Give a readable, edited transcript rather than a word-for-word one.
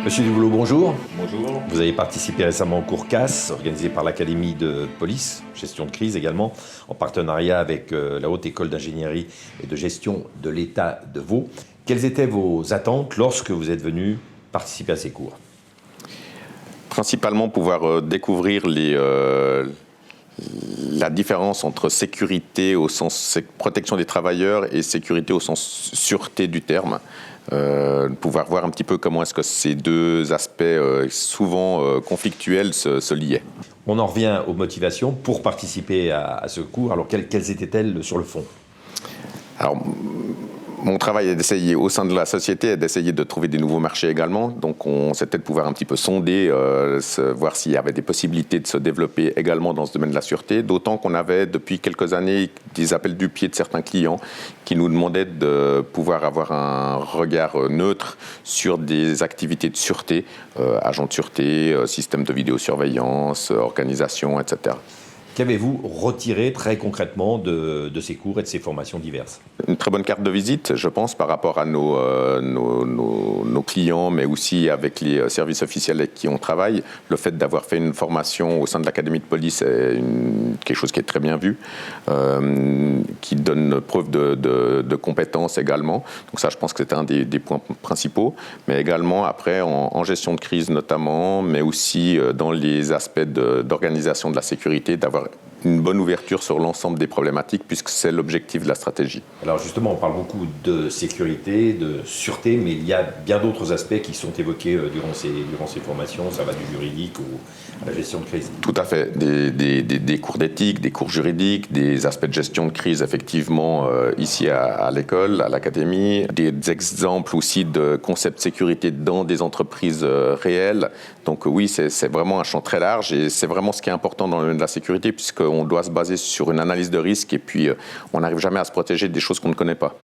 Monsieur Duboulot, bonjour. Bonjour. Vous avez participé récemment au cours CAS, organisé par l'Académie de police, gestion de crise également, en partenariat avec la Haute École d'ingénierie et de gestion de l'État de Vaud. Quelles étaient vos attentes lorsque vous êtes venu participer à ces cours? Principalement pouvoir découvrir la différence entre sécurité au sens protection des travailleurs et sécurité au sens sûreté du terme. Pouvoir voir un petit peu comment est-ce que ces deux aspects souvent conflictuels se liaient. On en revient aux motivations pour participer à ce cours. Alors quelles étaient-elles sur le fond? Alors, mon travail est d'essayer, au sein de la société, d'essayer de trouver des nouveaux marchés également. Donc, c'était de pouvoir un petit peu sonder, voir s'il y avait des possibilités de se développer également dans ce domaine de la sûreté. D'autant qu'on avait, depuis quelques années, des appels du pied de certains clients qui nous demandaient de pouvoir avoir un regard neutre sur des activités de sûreté, agents de sûreté, système de vidéosurveillance, organisation, etc. Qu'avez-vous retiré très concrètement de ces cours et de ces formations diverses? Une très bonne carte de visite, je pense, par rapport à nos clients, mais aussi avec les services officiels avec qui on travaille. Le fait d'avoir fait une formation au sein de l'Académie de police est quelque chose qui est très bien vu, qui donne preuve de compétences également. Donc ça, je pense que c'était un des points principaux. Mais également, après, en gestion de crise notamment, mais aussi dans les aspects d'organisation de la sécurité, d'avoir une bonne ouverture sur l'ensemble des problématiques, puisque c'est l'objectif de la stratégie. Alors justement, on parle beaucoup de sécurité, de sûreté, mais il y a bien d'autres aspects qui sont évoqués durant ces formations. Ça va du juridique à la gestion de crise. Tout à fait. Des cours d'éthique, des cours juridiques, des aspects de gestion de crise, effectivement, ici à l'école, à l'académie. Des exemples aussi de concepts de sécurité dans des entreprises réelles. Donc oui, c'est vraiment un champ très large et c'est vraiment ce qui est important dans le domaine de la sécurité, puisqu'on doit se baser sur une analyse de risque et puis on n'arrive jamais à se protéger des choses qu'on ne connaît pas.